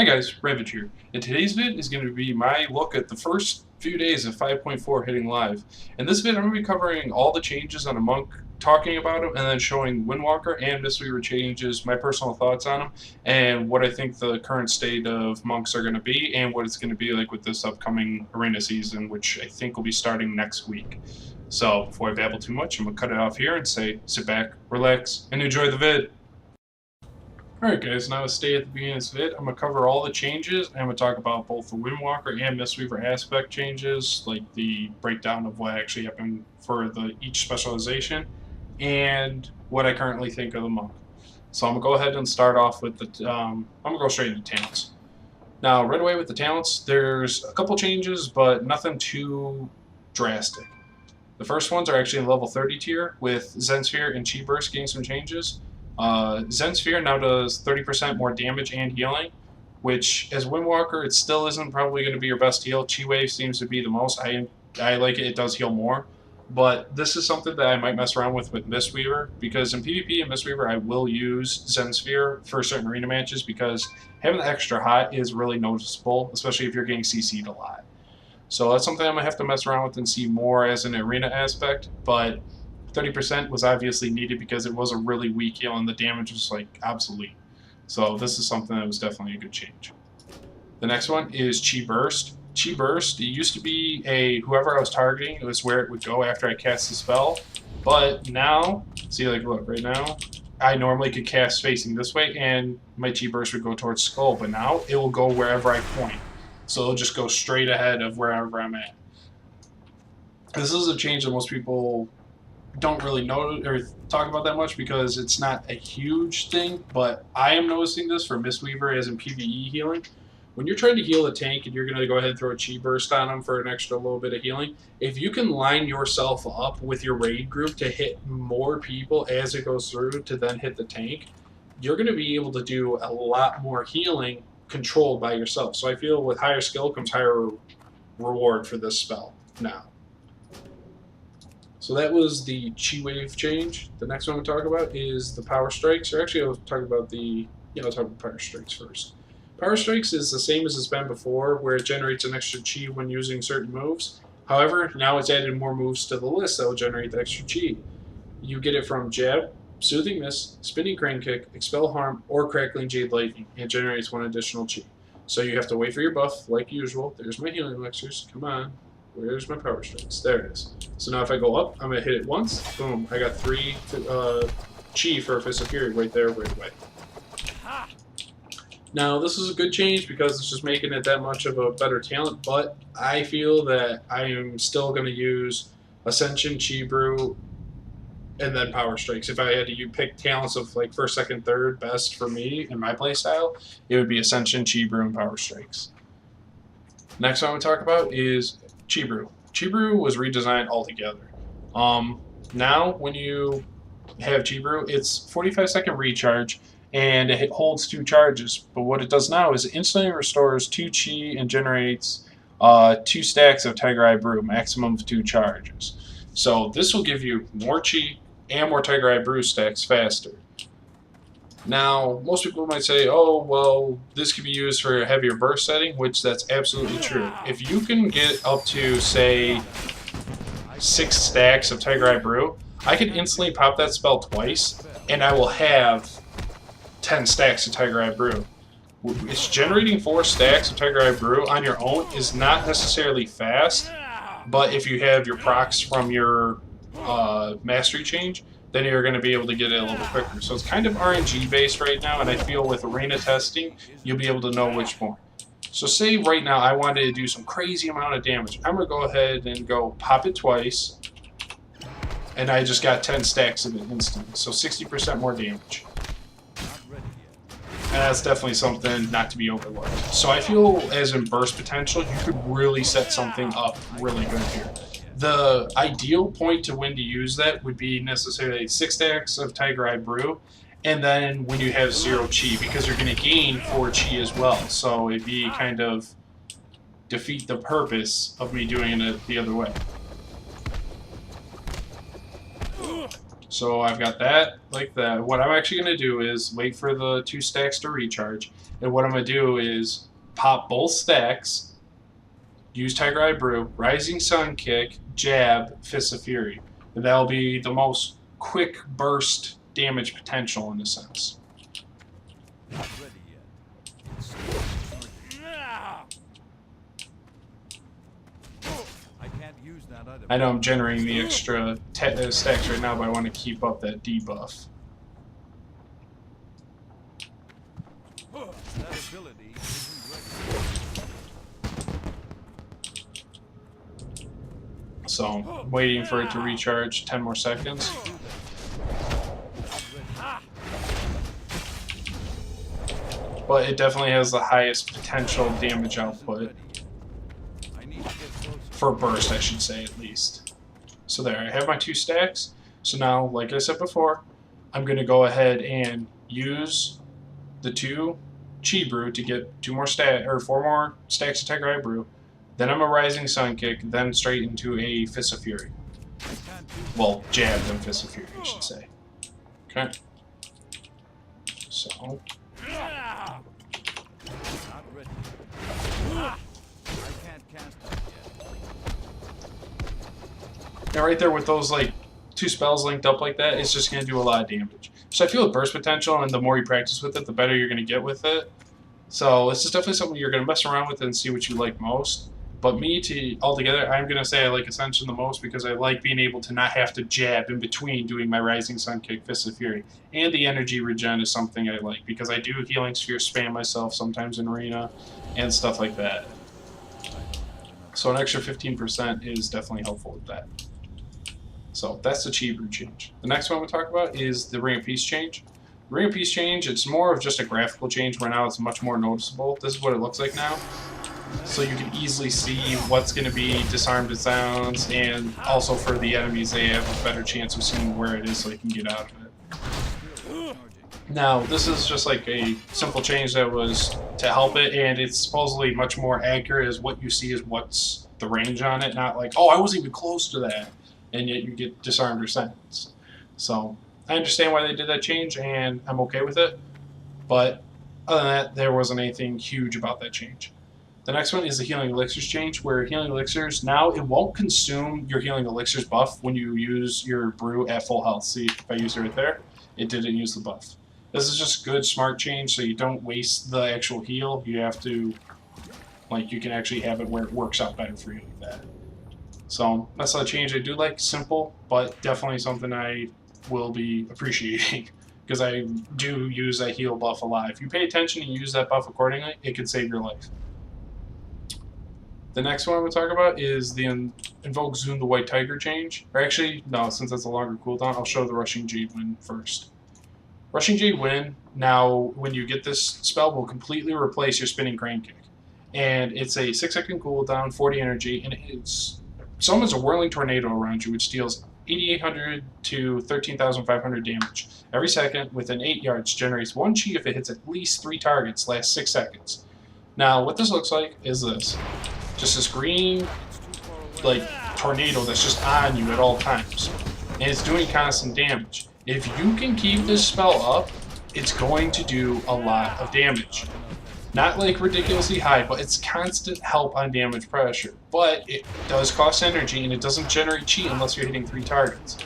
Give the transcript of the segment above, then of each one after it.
Hey guys, Ravedge here, and today's vid is going to be my look at the first few days of 5.4 hitting live. In this vid, I'm going to be covering all the changes on a monk, talking about them, and then showing Windwalker and Mistweaver changes, my personal thoughts on them, and what I think the current state of monks are going to be, and what it's going to be like with this upcoming arena season, which I think will be starting next week. So, before I babble too much, I'm going to cut it off here and say, sit back, relax, and enjoy the vid. Alright guys, now to stay at the beginning of this vid, I'm going to cover all the changes, and I'm going to talk about both the Windwalker and Mistweaver aspect changes, like the breakdown of what actually happened for each specialization, and what I currently think of the monk. So I'm going to go ahead and start off with I'm going to go straight into talents. Now, right away with the talents, there's a couple changes, but nothing too drastic. The first ones are actually in level 30 tier, with Zen Sphere and Chi Burst getting some changes. Zen Sphere now does 30% more damage and healing, which as Windwalker it still isn't probably going to be your best heal. Chi Wave seems to be the most. I like it, it does heal more, but this is something that I might mess around with Mistweaver, because in PvP and Mistweaver I will use Zen Sphere for certain arena matches, because having the extra hot is really noticeable, especially if you're getting CC'd a lot. So that's something I'm going to have to mess around with and see more as an arena aspect, but 30% was obviously needed because it was a really weak heal and the damage was like obsolete. So this is something that was definitely a good change. The next one is Chi Burst. Chi Burst, it used to be whoever I was targeting, it was where it would go after I cast the spell. But now, see, like look, right now, I normally could cast facing this way and my Chi Burst would go towards Skull, but now it will go wherever I point. So it'll just go straight ahead of wherever I'm at. This is a change that most people don't really know or talk about that much because it's not a huge thing, but I am noticing this for Mistweaver as in PvE healing. When you're trying to heal a tank and you're going to go ahead and throw a Chi Burst on them for an extra little bit of healing, if you can line yourself up with your raid group to hit more people as it goes through to then hit the tank, you're going to be able to do a lot more healing controlled by yourself. So I feel with higher skill comes higher reward for this spell now. So that was the Chi Wave change. The next one we'll talk about is the Power Strikes. Or actually, I'll talk about I'll talk about Power Strikes first. Power Strikes is the same as it's been before, where it generates an extra Chi when using certain moves. However, now it's added more moves to the list that will generate the extra Chi. You get it from Jab, Soothing Mist, Spinning Crane Kick, Expel Harm, or Crackling Jade Lightning. It generates one additional Chi. So you have to wait for your buff, like usual. There's my healing elixirs. Come on. Where's my Power Strikes? There it is. So now if I go up, I'm going to hit it once. Boom. I got 3 Chi for a Fist of Fury right there, right away. Now, this is a good change because it's just making it that much of a better talent, but I feel that I am still going to use Ascension, Chiru Brew, and then Power Strikes. If I had to pick talents of like first, second, third best for me in my playstyle, it would be Ascension, Chiru Brew, and Power Strikes. Next one I'm going to talk about is Chiru Brew. Chiru Brew was redesigned altogether. Now, when you have Chiru Brew, it's 45-second recharge, and it holds 2 charges. But what it does now is it instantly restores 2 Chi and generates 2 stacks of Tiger Eye Brew, maximum of 2 charges. So this will give you more Chi and more Tiger Eye Brew stacks faster. Now, most people might say, oh, well, this could be used for a heavier burst setting, which that's absolutely true. If you can get up to, say, 6 stacks of Tiger Eye Brew, I can instantly pop that spell twice, and I will have 10 stacks of Tiger Eye Brew. It's generating 4 stacks of Tiger Eye Brew on your own is not necessarily fast, but if you have your procs from your mastery change, then you're going to be able to get it a little quicker. So it's kind of RNG based right now, and I feel with arena testing, you'll be able to know which one. So say right now I wanted to do some crazy amount of damage. I'm going to go ahead and go pop it twice, and I just got 10 stacks of it instantly. So 60% more damage. And that's definitely something not to be overlooked. So I feel as in burst potential, you could really set something up really good here. The ideal point to when to use that would be necessarily 6 stacks of Tiger Eye Brew, and then when you have 0 Chi, because you're going to gain 4 Chi as well. So it'd be kind of defeat the purpose of me doing it the other way. So I've got that like that. What I'm actually going to do is wait for the 2 stacks to recharge. And what I'm going to do is pop both stacks, use Tiger Eye Brew, Rising Sun Kick, Jab, Fist of Fury. And that'll be the most quick burst damage potential in a sense. Not ready yet. I can't use that item. I know I'm generating the extra stacks right now, but I want to keep up that debuff. That ability isn't ready. So I'm waiting for it to recharge 10 more seconds. But it definitely has the highest potential damage output. For burst, I should say, at least. So there, I have my 2 stacks. So now, like I said before, I'm going to go ahead and use the 2 Chiru Brew to get 4 more stacks of Tiger Eye Brew. Then I'm a Rising Sun Kick, then straight into a Fist of Fury. Well, Jab then Fist of Fury, I should say. Okay. So. Not ready. I can't cast that yet. Now right there with those like 2 spells linked up like that, it's just going to do a lot of damage. So I feel with burst potential, and the more you practice with it, the better you're going to get with it. So this is definitely something you're going to mess around with and see what you like most. But altogether, I'm going to say I like Ascension the most because I like being able to not have to jab in between doing my Rising Sun Kick, Fist of Fury. And the energy regen is something I like because I do Healing Sphere spam myself sometimes in Arena and stuff like that. So an extra 15% is definitely helpful with that. So that's the Chiru Brew change. The next one we'll talk about is the Ring of Peace change. The Ring of Peace change, it's more of just a graphical change where now it's much more noticeable. This is what it looks like now. So you can easily see what's going to be disarmed as sounds, and also for the enemies they have a better chance of seeing where it is so they can get out of it. Now this is just like a simple change that was to help it, and it's supposedly much more accurate as what you see is what's the range on it, not like, oh, I wasn't even close to that, and yet you get disarmed or silenced. So I understand why they did that change, and I'm okay with it, but other than that, there wasn't anything huge about that change. The next one is the Healing Elixirs change, where Healing Elixirs, now it won't consume your Healing Elixirs buff when you use your brew at full health. See, if I used it right there, it didn't use the buff. This is just good, smart change, so you don't waste the actual heal. You have to, like, you can actually have it where it works out better for you like that. So, that's a change I do like. Simple, but definitely something I will be appreciating. Because I do use that heal buff a lot. If you pay attention and use that buff accordingly, it could save your life. The next one I'm going to talk about is the Invoke Zoom the White Tiger change. Or actually, no, since that's a longer cooldown, I'll show the Rushing Jade Wind first. Rushing Jade Wind, now when you get this spell, will completely replace your Spinning Crane Kick. And it's a 6-second cooldown, 40 energy, and it summons a Whirling Tornado around you, which deals 8,800 to 13,500 damage. Every second, within 8 yards, generates 1 chi if it hits at least 3 targets, lasts 6 seconds. Now, what this looks like is this. Just this green, like, tornado that's just on you at all times. And it's doing constant damage. If you can keep this spell up, it's going to do a lot of damage. Not like ridiculously high, but it's constant help on damage pressure. But it does cost energy, and it doesn't generate chi unless you're hitting 3 targets.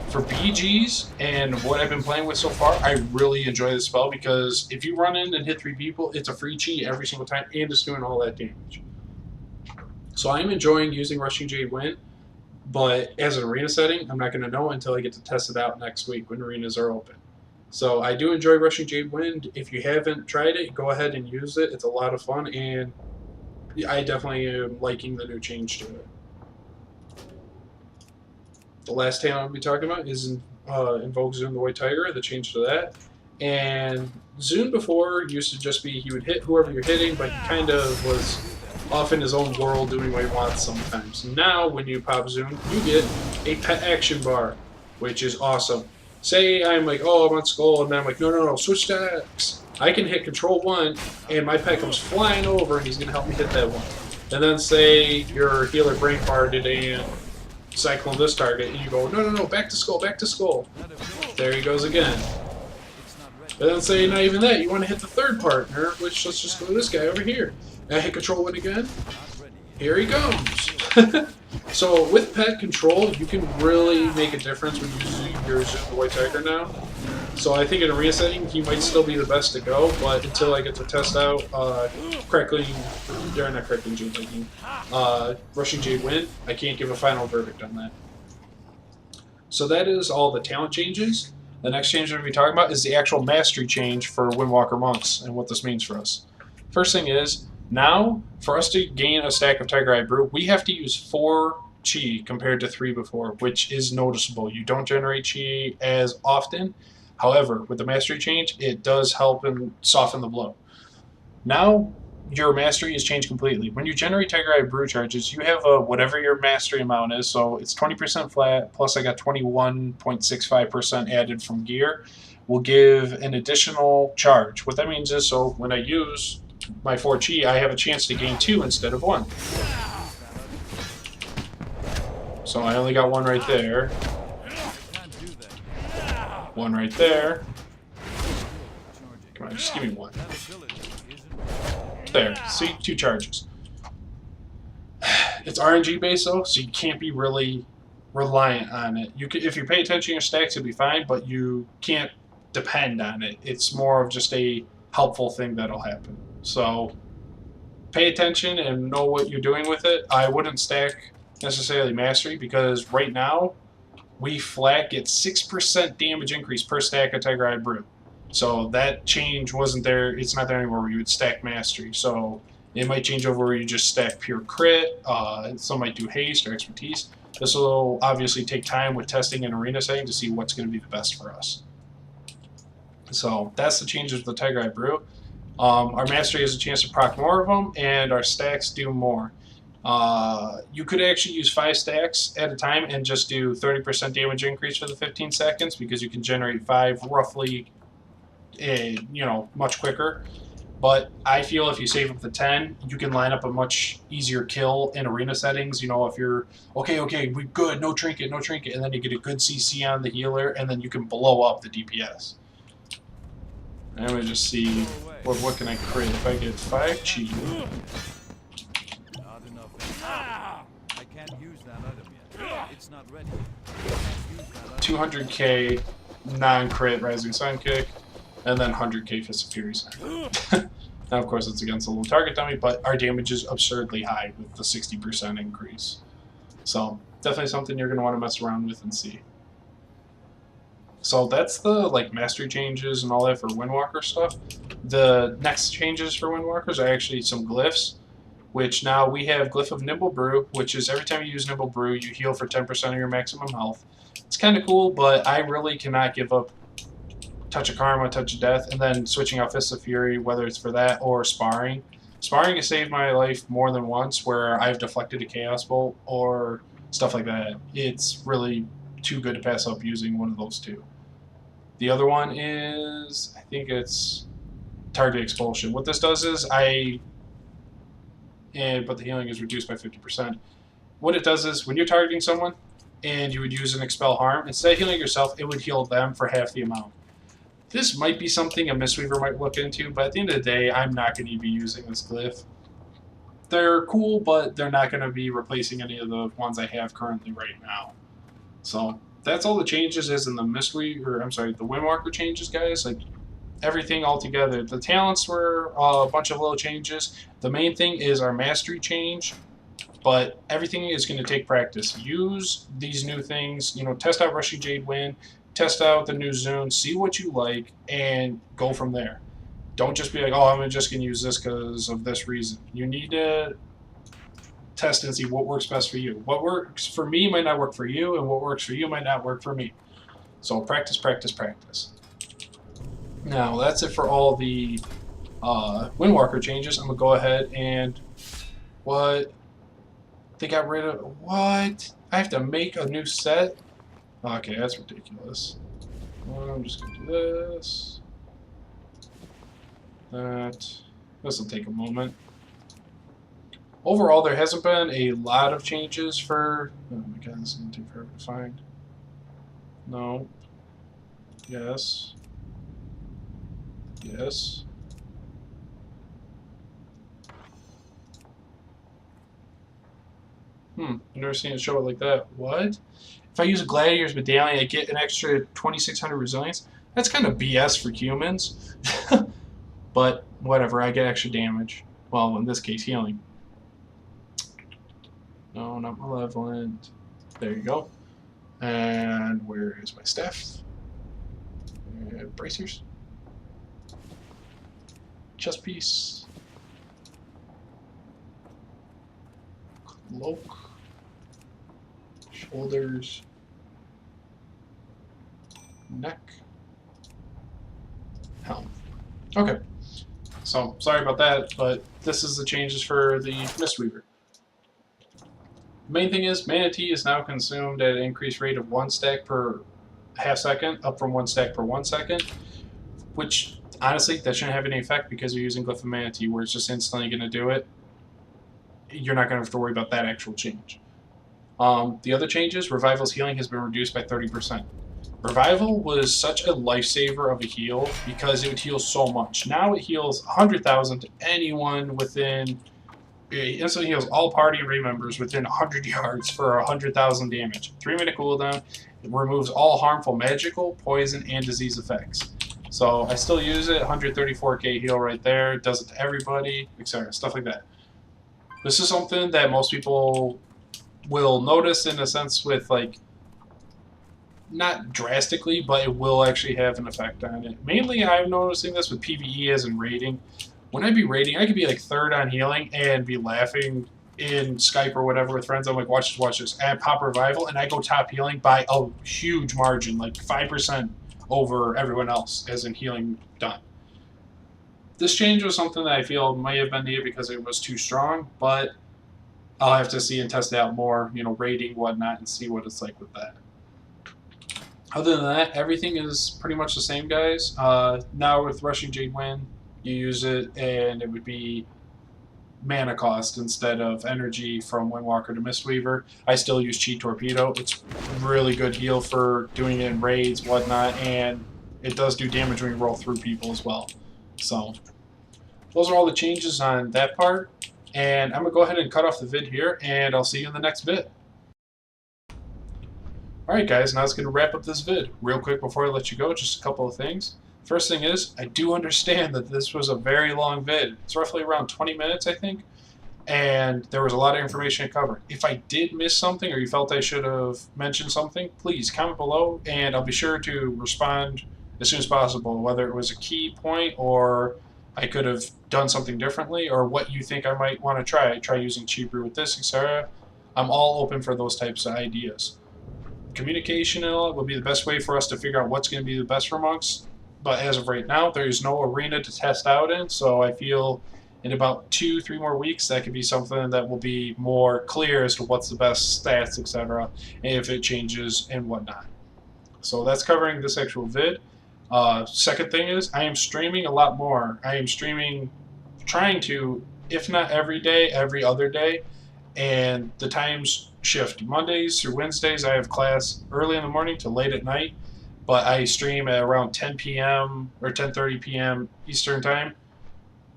For BGs and what I've been playing with so far, I really enjoy this spell because if you run in and hit 3 people, it's a free chi every single time, and it's doing all that damage. So I'm enjoying using Rushing Jade Wind, but as an arena setting, I'm not going to know until I get to test it out next week when arenas are open. So I do enjoy Rushing Jade Wind. If you haven't tried it, go ahead and use it. It's a lot of fun, and I definitely am liking the new change to it. The last talent I'll be talking about is Invoke Zoom the White Tiger, the change to that. And Zoom before used to just be he would hit whoever you're hitting, but he kind of was off in his own world doing what he wants sometimes. Now, when you pop Zoom, you get a pet action bar, which is awesome. Say I'm like, oh, I'm on Skull, and then I'm like, no, switch to X. I can hit Control 1, and my pet comes flying over, and he's going to help me hit that one. And then say your healer brain farted, and cyclone this target, and you go, no, no, no, back to skull, back to skull. There he goes again. And then say not even that, you want to hit the third partner, which let's just go to this guy over here. And I hit control win again. Here he comes. So with pet control, you can really make a difference when using your Zoom the White Tiger now. So I think in arena setting, he might still be the best to go, but until I get to test out Crackling, or not Crackling Jade Lightning, Rushing Jade Wind, I can't give a final verdict on that. So that is all the talent changes. The next change we're going to be talking about is the actual mastery change for Windwalker Monks and what this means for us. First thing is, now, for us to gain a stack of Tiger Eye Brew, we have to use 4 chi compared to 3 before, which is noticeable. You don't generate chi as often. However, with the mastery change, it does help and soften the blow. Now, your mastery is changed completely. When you generate Tiger Eye Brew charges, you have whatever your mastery amount is, so it's 20% flat, plus I got 21.65% added from gear, will give an additional charge. What that means is, so when I use my 4 chi, I have a chance to gain 2 instead of 1. So I only got 1 right there. 1 right there. Come on, just give me 1. There, see, 2 charges. It's RNG based though, so you can't be really reliant on it. You could, if you pay attention to your stacks, it'll be fine, but you can't depend on it. It's more of just a helpful thing that'll happen. So pay attention and know what you're doing with it. I wouldn't stack necessarily mastery because right now we flat get 6% damage increase per stack of Tiger Eye Brew. So that change wasn't there. It's not there anymore where you would stack mastery. So it might change over where you just stack pure crit. Some might do haste or expertise. This will obviously take time with testing and arena setting to see what's going to be the best for us. So that's the changes with the Tiger Eye Brew. Our mastery has a chance to proc more of them, and our stacks do more. You could actually use 5 stacks at a time and just do 30% damage increase for the 15 seconds because you can generate 5 roughly, much quicker. But I feel if you save up the 10, you can line up a much easier kill in arena settings. You know, if you're, okay, we good, no trinket, and then you get a good CC on the healer, and then you can blow up the DPS. And let me just see, what can I create? If I get 5 chi. Not enough. I can't use that item yet. It's not ready. 200k non-crit Rising Sun Kick, and then 100k Fist of Fury Sign. Now, of course, it's against a low target dummy, but our damage is absurdly high with the 60% increase. So, definitely something you're going to want to mess around with and see. So that's the mastery changes and all that for Windwalker stuff. The next changes for Windwalkers are actually some glyphs, which now we have Glyph of Nimble Brew, which is every time you use Nimble Brew, you heal for 10% of your maximum health. It's kind of cool, but I really cannot give up Touch of Karma, Touch of Death, and then switching out Fist of Fury, whether it's for that or Sparring. Sparring has saved my life more than once where I've deflected a Chaos Bolt or stuff like that. It's really too good to pass up using one of those two. The other one is, I think it's Target Expulsion. What this does is but the healing is reduced by 50%. What it does is when you're targeting someone and you would use an Expel Harm, instead of healing yourself, it would heal them for half the amount. This might be something a Mistweaver might look into, but at the end of the day, I'm not going to be using this glyph. They're cool, but they're not going to be replacing any of the ones I have currently right now. So that's all the changes is in the the Windwalker changes, guys. Everything all together. The talents were a bunch of little changes. The main thing is our mastery change, but everything is going to take practice. Use these new things, test out Rushing Jade Wind, test out the new Zone, see what you like, and go from there. Don't just be like, oh, I'm just going to use this because of this reason. You need to test and see what works best for you. What works for me might not work for you, and what works for you might not work for me. So practice, practice, practice. Now, that's it for all the Windwalker changes. I'm going to go ahead and... What? They got rid of... What? I have to make a new set? Okay, that's ridiculous. I'm just going to do this. That. This will take a moment. Overall, there hasn't been a lot of changes for... Oh my god, this is going to take forever to find. No. Yes. Yes. I've never seen it show it like that. What? If I use a Gladiator's Medallion, I get an extra 2600 resilience? That's kind of BS for humans. But whatever, I get extra damage. Well, in this case, healing. No, not Malevolent. There you go. And where is my staff? And bracers. Chest piece. Cloak. Shoulders. Neck. Helm. Okay. So, sorry about that, but this is the changes for the Mistweaver. The main thing is, Mana Tea is now consumed at an increased rate of 1 stack per half second, up from 1 stack per 1 second, which, honestly, that shouldn't have any effect because you're using Glyph of Mana Tea, where it's just instantly going to do it. You're not going to have to worry about that actual change. The other changes, Revival's healing has been reduced by 30%. Revival was such a lifesaver of a heal because it would heal so much. Now it heals 100,000 to anyone within... It instantly heals all party and raid members within 100 yards for 100,000 damage. 3-minute cooldown. It removes all harmful magical, poison, and disease effects. So I still use it. 134k heal right there. It does it to everybody, etc. Stuff like that. This is something that most people will notice in a sense with, like, not drastically, but it will actually have an effect on it. Mainly, I'm noticing this with PvE as in raiding. When I be raiding, I could be like 3rd on healing and be laughing in Skype or whatever with friends. I'm like, watch this, and pop Revival, and I go top healing by a huge margin, like 5% over everyone else, as in healing done. This change was something that I feel might have been needed because it was too strong, but I'll have to see and test it out more, you know, raiding, whatnot, and see what it's like with that. Other than that, everything is pretty much the same, guys. Now with Rushing Jade Wind, you use it, and it would be mana cost instead of energy from Windwalker to Mistweaver. I still use Chi Torpedo. It's really good heal for doing it in raids, whatnot, and it does do damage when you roll through people as well. So, those are all the changes on that part, and I'm going to go ahead and cut off the vid here, and I'll see you in the next vid. Alright guys, now it's going to wrap up this vid. Real quick before I let you go, just a couple of things. First thing is, I do understand that this was a very long vid. It's roughly around 20 minutes, I think, and there was a lot of information to cover. If I did miss something or you felt I should have mentioned something, please comment below, and I'll be sure to respond as soon as possible, whether it was a key point or I could have done something differently or what you think I might want to try. Try using Chiru Brew with this, etc. I'm all open for those types of ideas. Communication will be the best way for us to figure out what's going to be the best for monks. But as of right now, there is no arena to test out in, so I feel in about 2-3 more weeks that could be something that will be more clear as to what's the best stats, etc., and if it changes and whatnot. So that's covering this actual vid. Second thing is, I am streaming a lot more. I am streaming, trying to, if not every day, every other day, and the times shift. Mondays through Wednesdays, I have class early in the morning to late at night. But I stream at around 10 p.m. or 10:30 p.m. Eastern Time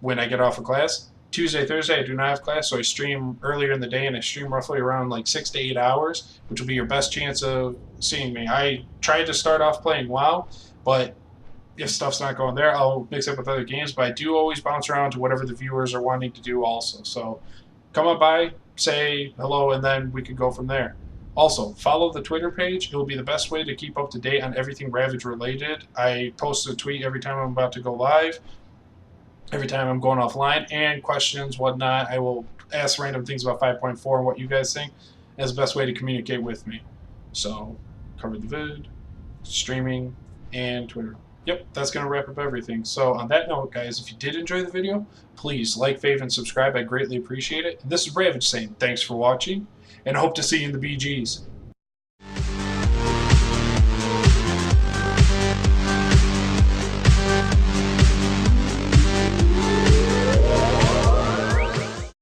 when I get off of class. Tuesday, Thursday, I do not have class, so I stream earlier in the day, and I stream roughly around like 6 to 8 hours, which will be your best chance of seeing me. I tried to start off playing WoW, but if stuff's not going there, I'll mix it with other games, but I do always bounce around to whatever the viewers are wanting to do also. So come on by, say hello, and then we can go from there. Also, follow the Twitter page. It will be the best way to keep up to date on everything Ravedge related. I post a tweet every time I'm about to go live, every time I'm going offline, and questions, whatnot. I will ask random things about 5.4 and what you guys think as the best way to communicate with me. So, covered the vid, streaming, and Twitter. Yep, that's going to wrap up everything. So, on that note, guys, if you did enjoy the video, please like, fave, and subscribe. I greatly appreciate it. And this is Ravedge saying thanks for watching, and hope to see you in the BGs.